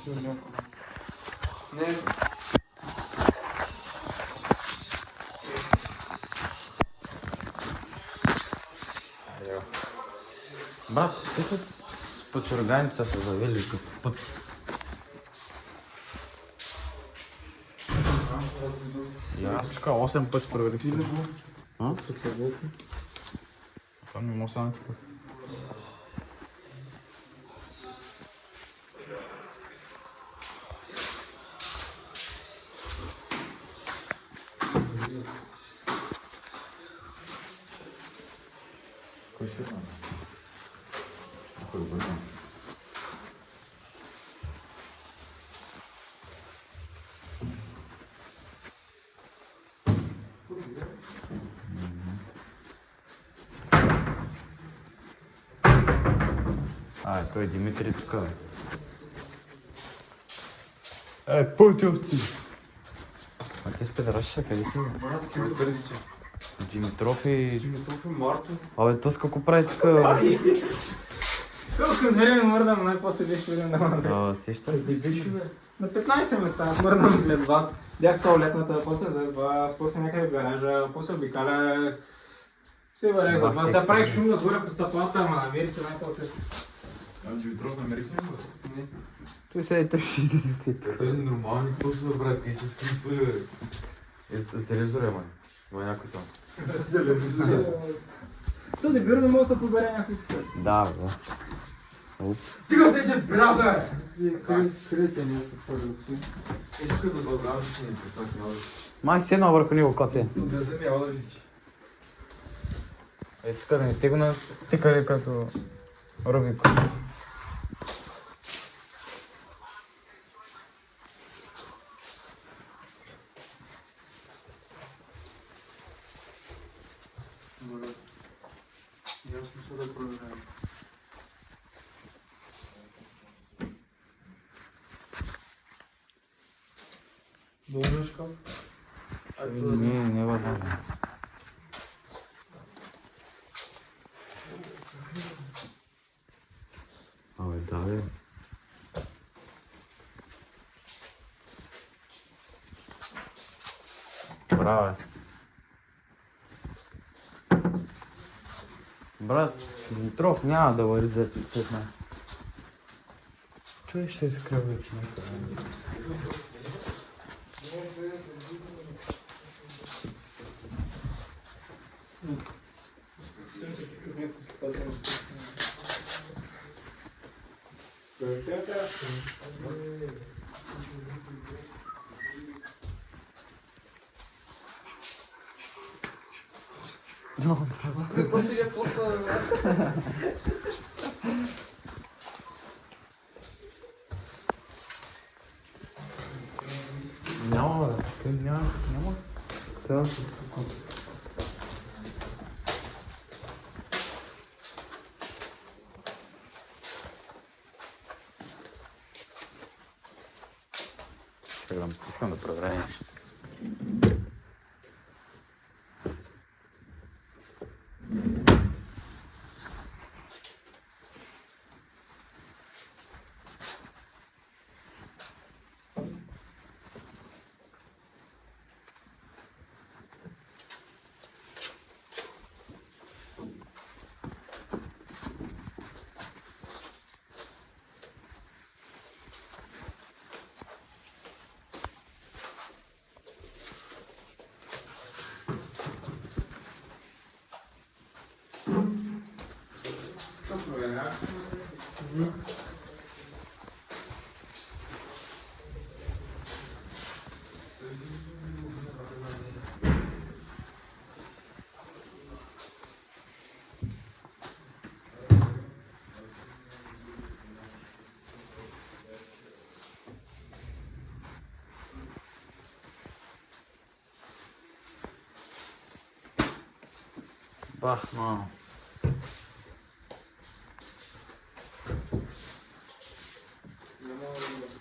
Не. Брат, ти с почурганица се завели като път. И аз така 8 пъти проверих. А? Това не може само така. Кой ще знае? Кой го знае? Той Димитри тук е. Пътевци! А ти с педерашиша къде си? Брат, кой търси? Димитров и... Димитров и Марто. Абе, то с какво прави тук? Толкова с време мърдам, най-после беше време да мърдам. Сеща ли? На 15 места мърдам след вас. Бях в туалетната, после зад вас, после някъде в гаража, после обикалях. Се варях зад вас. Сега правих шум нагоре по стъпалата, ама намерите най-после. Димитров намерих ли го? Не. Той ще излезе тук. Той е нормални пусва, брат, ти се скрипва. С телевизора, май. Има някой там. То не бира, не мога да се побере някой. Да, бе. Сега се че бряза! Къде те не са първи? Е, тук за България ще ни писах много. Май седна върху него, коце. Да се няма да видиш. Тук да не сте го натикали като Рубик. Ясно се да проверявам. Долу шкаф? Не е възможно. Абе, да, бе. Браво, брат, Димитров няма да вари след нас. Чуй, ще се скрива вече някъде. Какво си я после? Няма, бе. Няма. Това се искам да проверя нещо. Бах, мамо.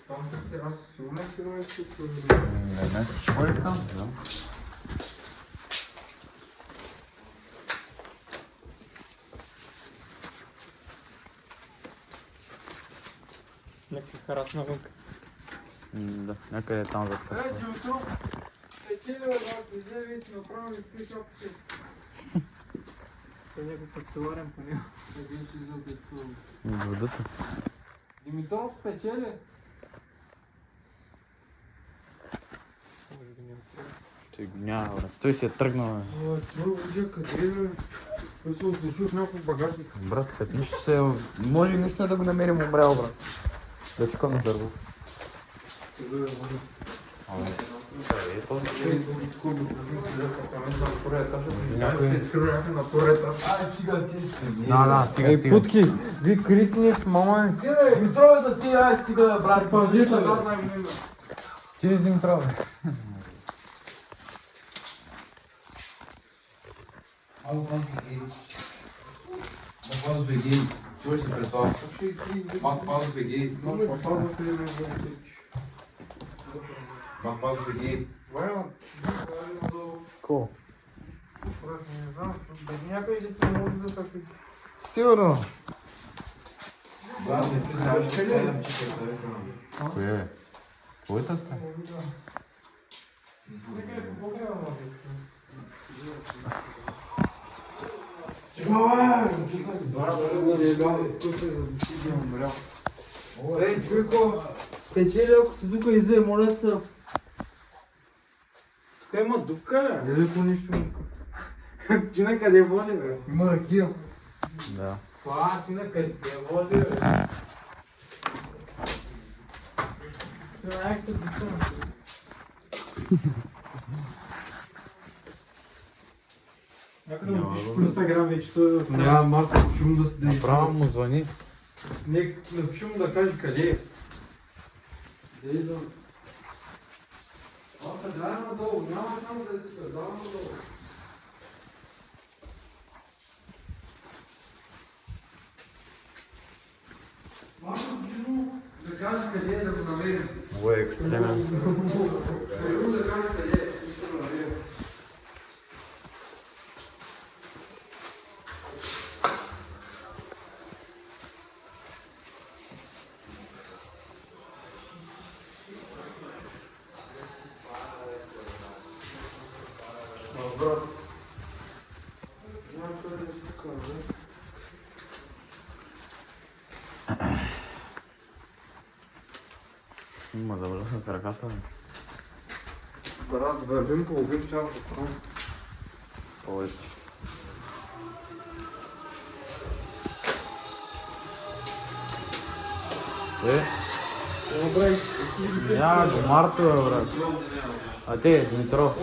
Там се раз сигурно се носи. Не, що е там? Да. Някакви харат навън. Да, някъде там зад късно. Димитров, печели, брат, взе вече направо и скри шапките. Той някой парцеларен по него. Един си за дето. Водата. Димитров, печели. Може да няма това. Ще го няма, брат. Той си е тръгнал, бе. Това видя къде е, бе? Той се отлучил в някой багажник. Брат, като нищо се... Може наистина да го намерим умрял, брат. Да си на дърво. Е, този човек. Да, стига, стига. Путки, ви крити нещо, мама. Гледай, Димитрова за ти, аз стига, брат. Ти ли с Димитрова? Малко пауза ВГ. Чего ще представя? Малко пауза ВГ. Малко пауза ВГ. Ко? Не знам, без някой език не може да се пи. Сигурно. Да, не ти знаеш, че гледам, че се съветвам. Кое е? Твоята стая? Ей, човеко, печели, ако се дука и взе, моля се. Тук има дупка, бе. Велико нищо. Ти на къде води, бе? Има ракия. Да. Това, ти на къде води, бе? Това е като дупка. Някъде му пише по Инстаграм вече, той да стане. Няма Марко, шум да се Направо му звъни. Не, напиши му да каже къде е. Къде е да... Дай надолу, няма там да е тук, дай надолу. Марко, пиши му да каже къде е да го намерим. Много е екстремен. Пиши му да каже къде е, да го намерим. Брат. Някъде е така, бе. Има да влезна краката. Брат, вървим половин час до там. Повече. Добре. Няма го Марто, бе, брат. А те, Димитров.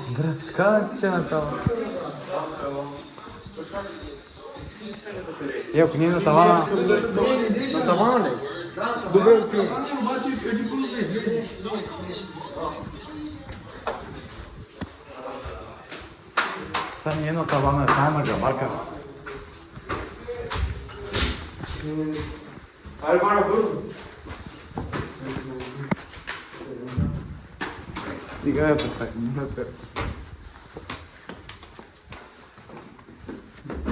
Брат, казвам ти, че на това. И ако не е на тавана... На тавана ли? Добре, отивам. Сега не е на тавана, е само на гамарка. Айде, Маня, бързо. Стига е perfect.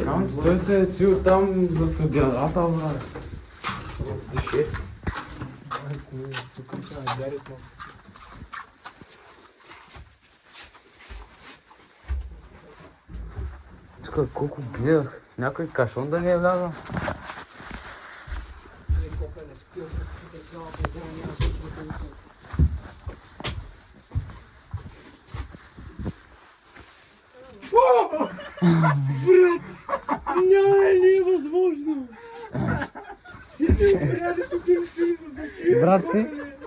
Камо, че той се е свил там зад одеялата, брат. Диши си. Тук ще надярят малко. Тук колко гледах. Някой кашон да не е влязал. Брат,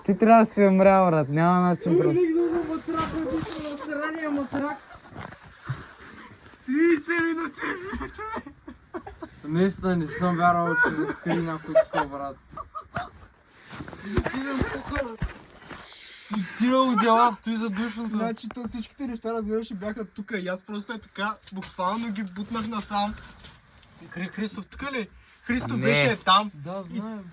ти трябва да си умрял, брат. Няма начин просто. Наистина не съм вярвал, че да скри някой такова, брат. И тия отдела стои за душното. Значи то всичките неща, разбираш, бяха тук и аз просто е така, буквално ги бутнах насам. И Христов тук ли? Христов Не. беше там. Да, знаем.